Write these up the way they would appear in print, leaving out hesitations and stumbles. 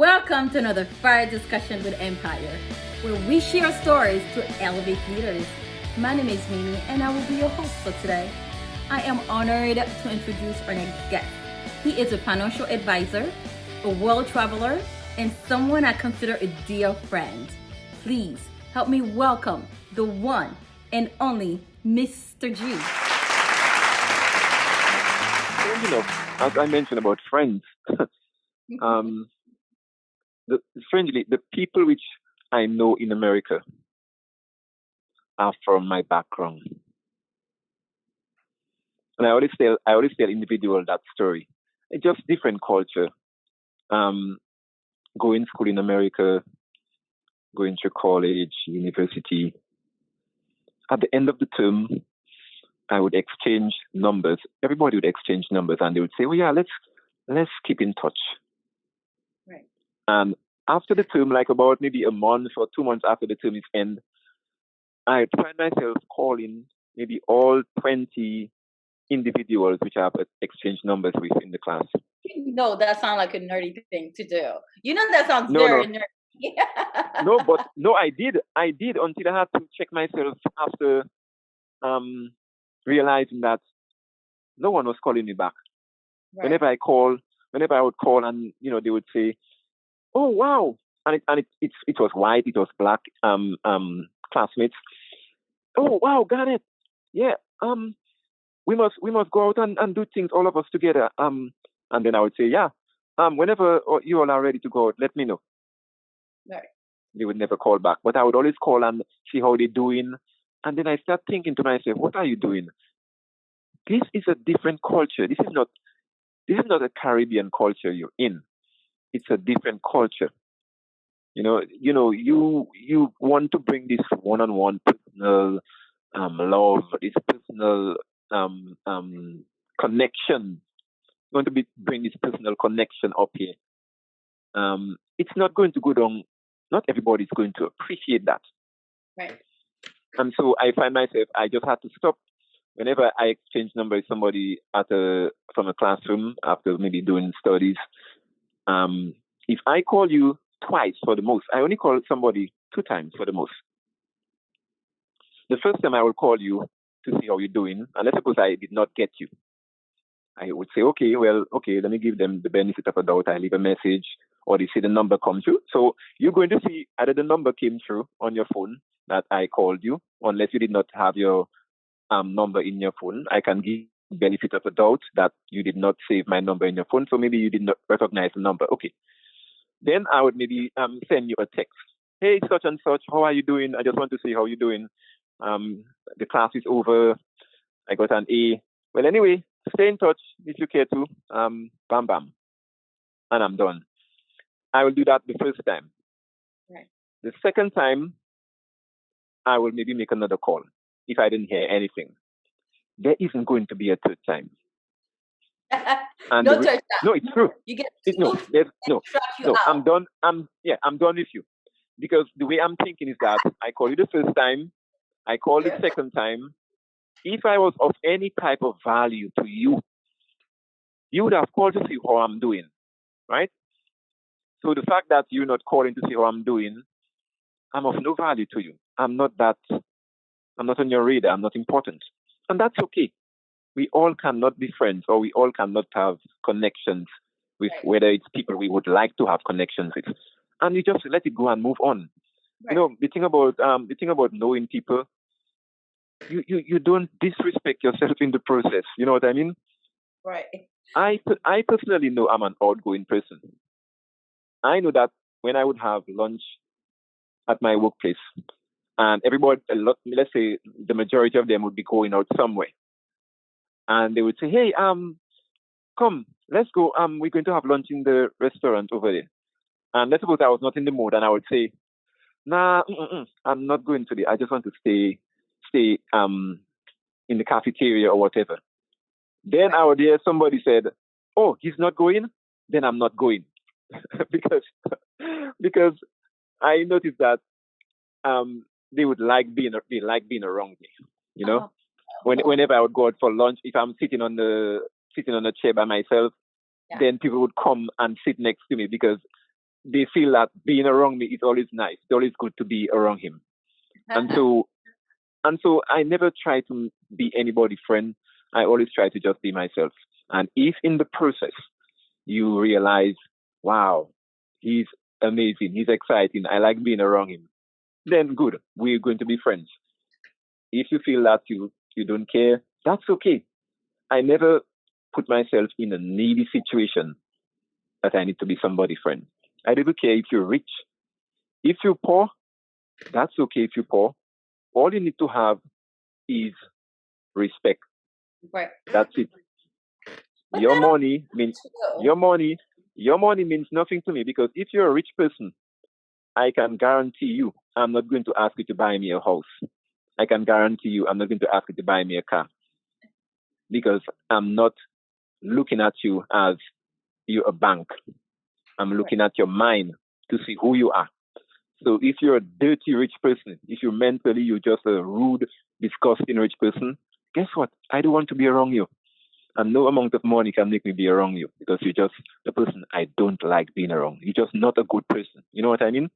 Welcome to another fire discussion with Empire, where we share stories to elevate leaders. My name is Mimi, and I will be your host for today. I am honored to introduce our next guest. He is a financial advisor, a world traveler, and someone I consider a dear friend. Please help me welcome the one and only Mr. G. Well, as I mentioned about friends, strangely, the people which I know in America are from my background, and I always tell individual that story. It's just different culture. Going school in America, going to college, university. At the end of the term, I would exchange numbers. Everybody would exchange numbers, and they would say, "Oh yeah, let's keep in touch." Right. And after the term, like about maybe a month or 2 months after the term is end, I find myself calling maybe all 20 individuals which I have exchanged numbers with in the class. No, that sounds like a nerdy thing to do. That sounds No, very no, nerdy. no, but no, I did until I had to check myself after realizing that no one was calling me back. Right. Whenever I would call, and they would say, "Oh wow," and it was white, it was black classmates. "Oh wow, got it. Yeah. We must go out and do things all of us together." And then I would say, "Yeah. Whenever you all are ready to go out, let me know." Right. They would never call back, but I would always call and see how they're doing. And then I start thinking to myself, "What are you doing? This is a different culture. This is not a Caribbean culture you're in. It's a different culture. You want to bring this one-on-one personal love, this personal connection. You want to bring this personal connection up here. It's not going to go down. Not everybody is going to appreciate that." Right. And so I find myself, I just had to stop. Whenever I exchange number with somebody from a classroom after maybe doing studies, if I call you twice for the most, I only call somebody 2 times for the most. The first time I will call you to see how you're doing, and let's suppose I did not get you. I would say, okay, let me give them the benefit of a doubt. I leave a message, or they see the number come through. So you're going to see either the number came through on your phone that I called you, unless you did not have your number in your phone. I can give benefit of a doubt that you did not save my number in your phone, so maybe you did not recognize the number. Okay. Then I would maybe send you a text. "Hey, such and such, how are you doing? I just want to see how you're doing. The class is over. I got an A. Well, anyway, stay in touch if you care to. Bam, bam." And I'm done. I will do that the first time. Right. The second time, I will maybe make another call if I didn't hear anything. There isn't going to be a third time. And No third time. No, it's true. You get No, I'm done. I'm done with you, because the way I'm thinking is that I call you the first time, I call the second time. If I was of any type of value to you, you would have called to see how I'm doing, right? So the fact that you're not calling to see how I'm doing, I'm of no value to you. I'm not on your radar. I'm not important, and that's okay. We all cannot be friends, or we all cannot have connections with, whether it's people we would like to have connections with, and you just let it go and move on. Right. The thing about knowing people, you don't disrespect yourself in the process. You know what I mean? Right. I personally know I'm an outgoing person. I know that when I would have lunch at my workplace, and let's say the majority of them would be going out somewhere, and they would say, "Hey, come, let's go. We're going to have lunch in the restaurant over there." And let's suppose I was not in the mood, and I would say, "Nah, I'm not going today. I just want to stay in the cafeteria or whatever." Then I would hear somebody said, "Oh, he's not going? Then I'm not going." because I noticed that they like being around me. Whenever I would go out for lunch, if I'm sitting on a chair by myself, then people would come and sit next to me, because they feel that being around me is always nice. It's always good to be around him. And so I never try to be anybody's friend. I always try to just be myself. And if in the process you realize, wow, he's amazing, he's exciting, I like being around him, then good, we're going to be friends. If you feel that you don't care, that's okay. I never put myself in a needy situation that I need to be somebody's friend. I don't care if you're rich. If you're poor, that's okay if you're poor. All you need to have is respect. Right. That's it. But Your that money means also- your money means nothing to me, because if you're a rich person, I can guarantee you I'm not going to ask you to buy me a house. I can guarantee you I'm not going to ask you to buy me a car, because I'm not looking at you as you're a bank. I'm looking at your mind to see who you are. So if you're a dirty rich person, if you're mentally you're just a rude, disgusting rich person, guess what? I don't want to be around you. And no amount of money can make me be around you, because you're just the person I don't like being around. You're just not a good person. You know what I mean?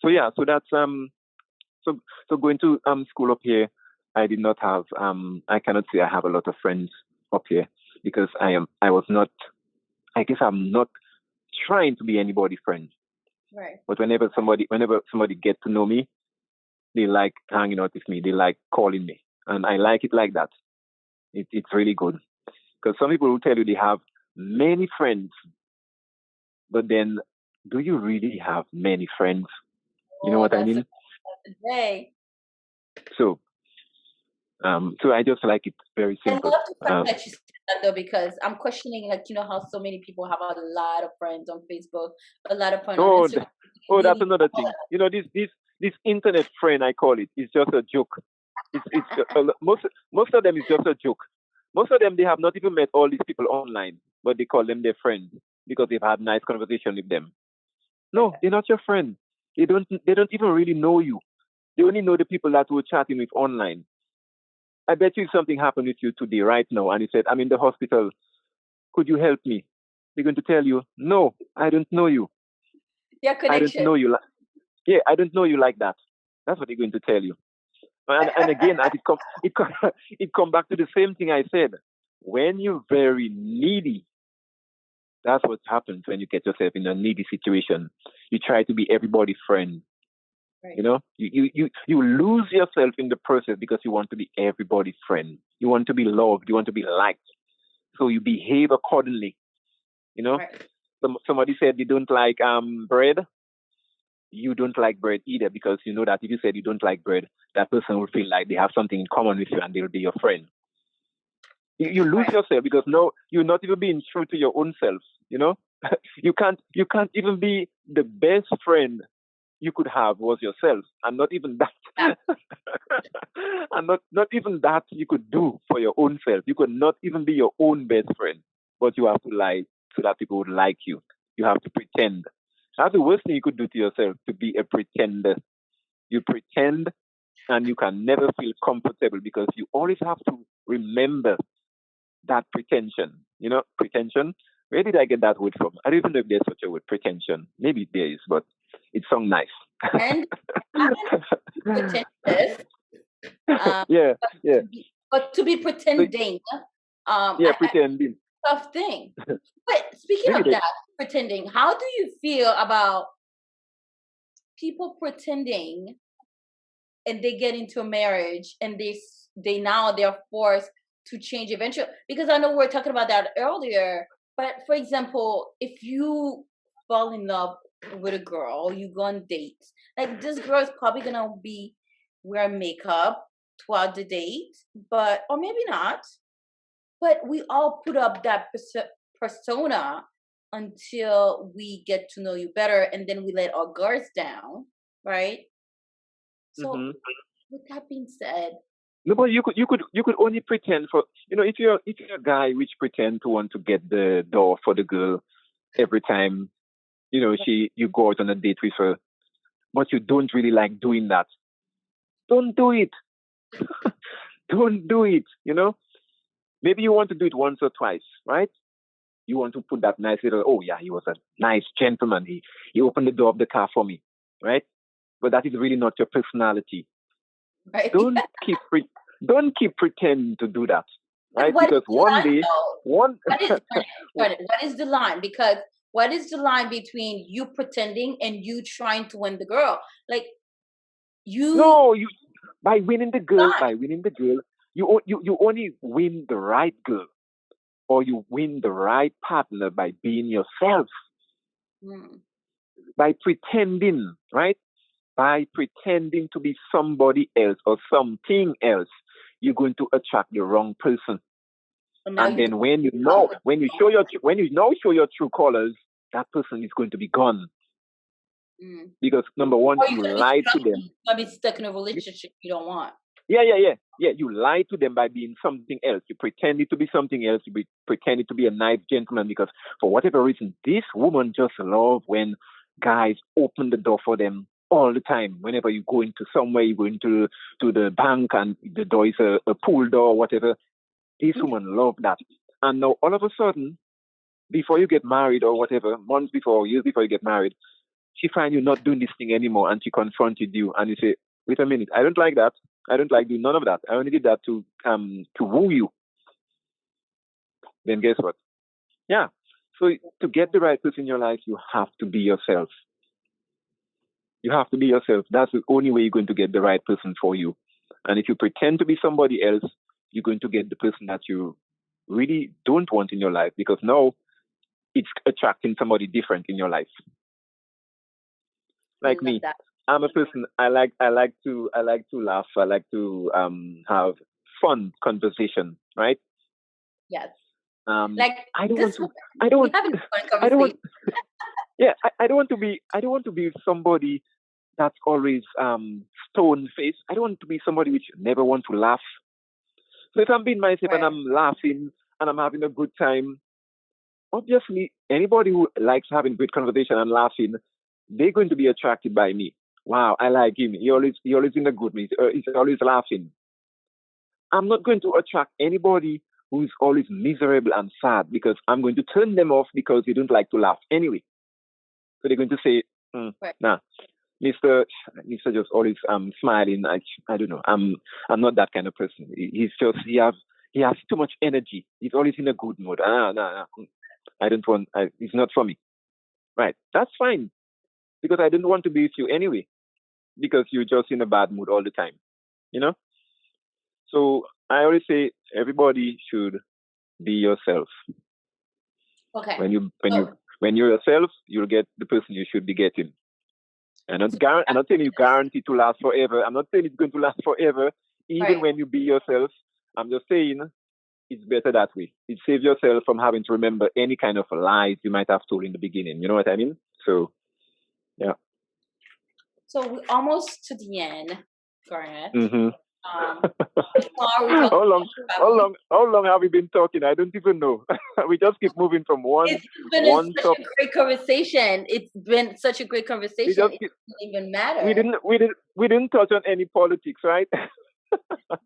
So yeah, so that's so going to school up here, I did not have I cannot say I have a lot of friends up here, because I was not, I guess I'm not trying to be anybody's friend. Right. But whenever somebody get to know me, they like hanging out with me. They like calling me, and I like it like that. It's really good, because some people will tell you they have many friends, but then do you really have many friends? You know what I mean? Today. So so I just like it very I simple. love the fact that you said that though, because I'm questioning, like, you know, how so many people have a lot of friends on Facebook, a lot of friends on Oh, Instagram. that's another thing. You know, this internet friend, I call it, is just a joke. It's most of them is just a joke. Most of them, they have not even met all these people online, but they call them their friends because they've had nice conversation with them. No, they're not your friend. They don't even really know you. They only know the people that we're chatting with online. I bet you if something happened with you today, right now, and you said, I'm in the hospital, could you help me? They're going to tell you, no, I don't know you. Your I don't connection. know you. Yeah, I don't know you like that. That's what they're going to tell you. And again, as it come back to the same thing I said. When you're very needy, that's what happens when you get yourself in a needy situation. You try to be everybody's friend. Right. You know, you lose yourself in the process because you want to be everybody's friend. You want to be loved. You want to be liked. So you behave accordingly. You know, Right. somebody said they don't like bread. You don't like bread either, because you know that if you said you don't like bread, that person will feel like they have something in common with you and they'll be your friend. You lose Right. yourself because no, you're not even being true to your own self. You know, you can't even be the best friend you could have was yourself, and not even that, and not even that you could do for your own self. You could not even be your own best friend, but you have to lie so that people would like you. You have to pretend. That's the worst thing you could do to yourself, to be a pretender. You pretend and you can never feel comfortable because you always have to remember that pretension. You know, pretension. Where did I get that word from? I don't even know if there's such a word, pretension. Maybe there is, but it sounds nice. And pretentious. Yeah. But to be pretending, Yeah, pretending. tough thing. But speaking Maybe of that, pretending, how do you feel about people pretending and they get into a marriage and they're forced to change eventually? Because I know we were talking about that earlier, but for example, if you fall in love with a girl, you go on dates, like this girl is probably gonna be wear makeup throughout the date, but or maybe not, but we all put up that persona until we get to know you better, and then we let our guards down, right? So, with that being said, no, but you could only pretend for, you know, if you're a guy which pretend to want to get the door for the girl every time, you know, you go out on a date with her, but you don't really like doing that. Don't do it. Don't do it. You know, maybe you want to do it once or twice, right? you want to put that nice little, oh yeah, he was a nice gentleman. He opened the door of the car for me, right? But that is really not your personality. Right. Don't keep pretending to do that, right? What Because is the one line, day, though? What is the line? Because what is the line between you pretending and you trying to win the girl? Like no, by winning the girl, you only win the right girl, or you win the right partner by being yourself, by pretending, right? By pretending to be somebody else or something else, you're going to attract the wrong person. And then when you now show your true colors, that person is going to be gone. Because number one, you lie to them. You're gonna be stuck in a relationship you don't want. Yeah. You lie to them by being something else. You pretended to be something else. You pretended to be a nice gentleman because for whatever reason, this woman just loves when guys open the door for them all the time. Whenever you go into somewhere, you go into the bank and the door is a pool door or whatever. This woman loves that. And now all of a sudden, before you get married or whatever, months before or years before you get married, she finds you not doing this thing anymore and she confronted you and you say, wait a minute, I don't like that. I don't like doing none of that. I only did that to woo you. Then guess what? Yeah. So to get the right person in your life, you have to be yourself. You have to be yourself. That's the only way you're going to get the right person for you. And if you pretend to be somebody else, you're going to get the person that you really don't want in your life because now it's attracting somebody different in your life. Like me, I'm a person. I like to laugh. I like to have fun conversation. Right? Yes. Like I don't want to be somebody that's always stone faced. I don't want to be somebody which never want to laugh. So if I'm being myself and I'm laughing and I'm having a good time, obviously anybody who likes having good conversation and laughing, they're going to be attracted by me. Wow, I like him. He always in a good mood. He's always laughing. I'm not going to attract anybody who's always miserable and sad because I'm going to turn them off because they don't like to laugh anyway. So they're going to say, nah, Mr. just always smiling. I don't know. I'm not that kind of person. He has too much energy. He's always in a good mood. No. I don't want. It's not for me. Right. That's fine because I don't want to be with you anyway because you're just in a bad mood all the time. You know. So I always say everybody should be yourself. Okay. When you're yourself, you'll get the person you should be getting. I'm not saying you guarantee to last forever. I'm not saying it's going to last forever. Even when you be yourself, I'm just saying it's better that way. It saves yourself from having to remember any kind of lies you might have told in the beginning. You know what I mean? So, yeah. So we're almost to the end, Garnet. Mm-hmm. How long have we been talking? I don't even know. We just keep moving from one. It's been such a great conversation. It's been such a great conversation. It doesn't even matter. We didn't touch on any politics, right?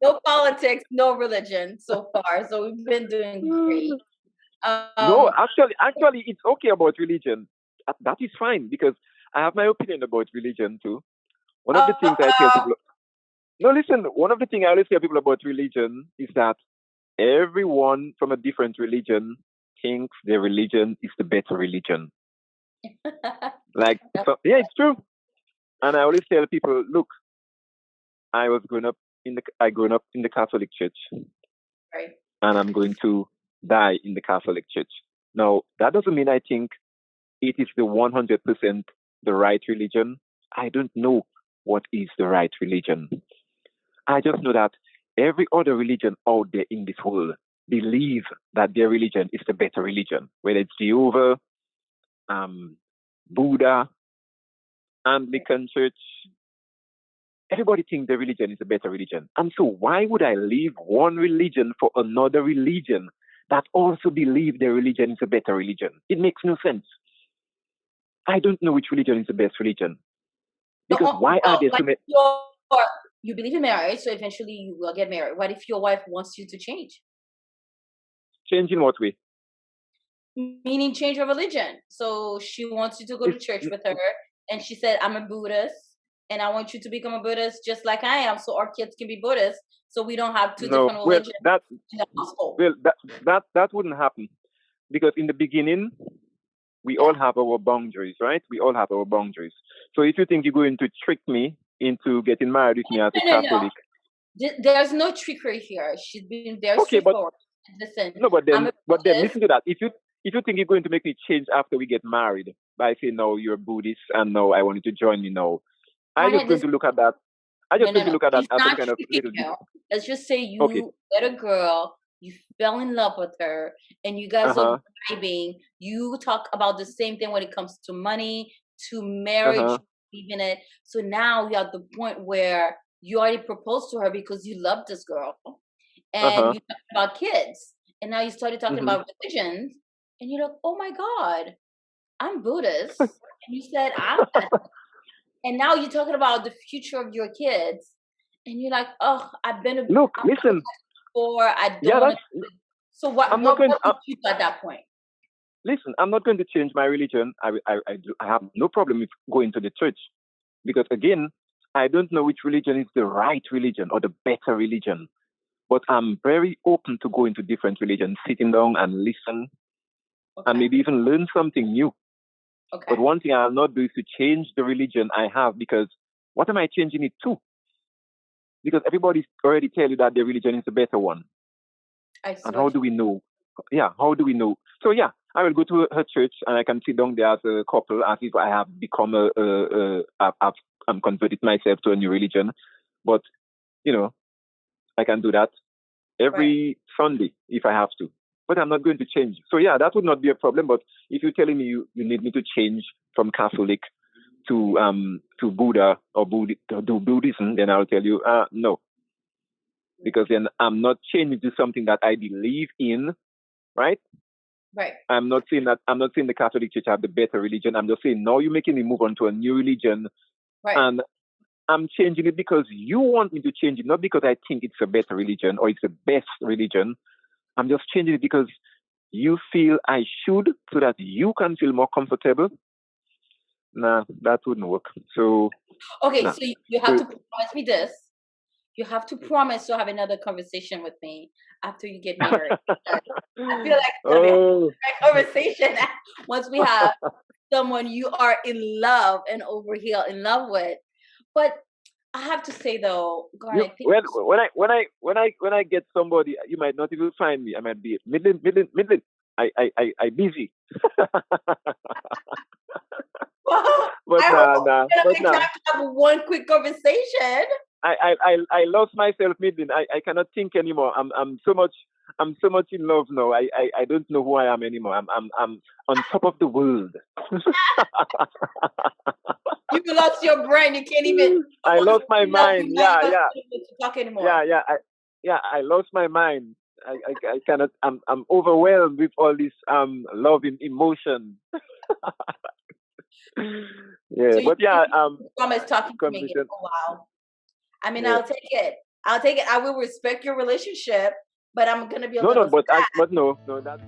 No politics, no religion so far. So we've been doing great. No, actually, it's okay about religion. That is fine because I have my opinion about religion too. One of the things I tell people. No, listen. One of the things I always tell people about religion is that everyone from a different religion thinks their religion is the better religion. It's true. And I always tell people, look, I grew up in the Catholic Church, right? And I'm going to die in the Catholic Church. Now, that doesn't mean I think it is the 100% the right religion. I don't know what is the right religion. I just know that every other religion out there in this world believe that their religion is the better religion, whether it's Jehovah, Buddha, Anglican Church. Everybody thinks their religion is a better religion. And so why would I leave one religion for another religion that also believe their religion is a better religion? It makes no sense. I don't know which religion is the best religion. Because why are there so many... You believe in marriage, so eventually you will get married. What if your wife wants you to change? Change in what way? Meaning change her religion. So she wants you to go to It's church with her, and she said, "I'm a Buddhist, and I want you to become a Buddhist just like I am, so our kids can be Buddhists, so we don't have two no. different religions in the household." Well that wouldn't happen because in the beginning we all Yeah. have our boundaries, right? We all have our boundaries. So if you think you're going to trick me into getting married with me as a No, no, no. Catholic, There's no trickery here. She's been very okay, but straightforward. Listen, no, I'm a but then Buddhist. listen to that. If you think you're going to make me change after we get married by saying no, you're Buddhist and no, I want you to join me now, I just Granted, going this to look at that. I no, just no, going to no. look at that He's as some not kind of tricking little you. Let's just say okay. you met a girl, you fell in love with her, and you Uh guys are huh. vibing. You talk about the same thing when it comes to money, to Uh marriage, huh. you believe in it. So now you're at the point where you already proposed to her because you love this girl, Uh and huh. you talked about kids, and now you started talking Mhm. about religions, and you're like, "Oh my God, I'm Buddhist," and you said, "I'm Catholic." And now you're talking about the future of your kids, and you're like, "Oh, Look, I'm listen. before. I don't Yeah, want to." that's. So what? I'm not going. What would you do at that point? Listen, I'm not going to change my religion. I have no problem with going to the church because again, I don't know which religion is the right religion or the better religion. But I'm very open to going to different religions, sitting down and listen, and Okay. maybe even learn something new. But Okay. one thing I'll not do is to change the religion I have because what am I changing it to? Because everybody's already tell you that their religion is the better one. I see And how what do we know? Yeah, how do we know? So yeah, I will go to her church and I can sit down there as a couple as if I have become I'm converted myself to a new religion. But you know, I can do that right. every Sunday if I have to. But I'm not going to change. So yeah, that would not be a problem. But if you're telling me you need me to change from Catholic to Buddha or to do Buddhism, then I'll tell you no, because then I'm not changing to something that I believe in, right? Right. I'm not saying the Catholic Church have the better religion. I'm just saying now you're making me move on to a new religion, Right. and I'm changing it because you want me to change it, not because I think it's a better religion or it's the best religion. I'm just changing it because you feel I should, so that you can feel more comfortable. Nah, that wouldn't work. So Okay. nah. So you have So to promise me this. You have to promise to have another conversation with me after you get married. I feel like it's gonna be a oh, conversation once we have someone you are in love and over here in love with. But I have to say though, you Garnet, thank when you so when I get somebody, you might not even find me. I might be Midland. I busy. well, But I hope nah. we're gonna But make time nah. to have one quick conversation. I lost myself midland. I cannot think anymore. I'm so much in love now. I don't know who I am anymore. I'm on top of the world. You lost your brain. You can't even. I Once lost my you love mind. you, now you Yeah, don't yeah, even to talk anymore. yeah, yeah. I lost my mind. I cannot. I'm overwhelmed with all this love and emotion. Yeah, So you but yeah, promise talking to me again conversation. for a while. I mean, Yeah. I'll take it. I'll take it. I will respect your relationship, but I'm gonna be a No, little no, sad. but no, that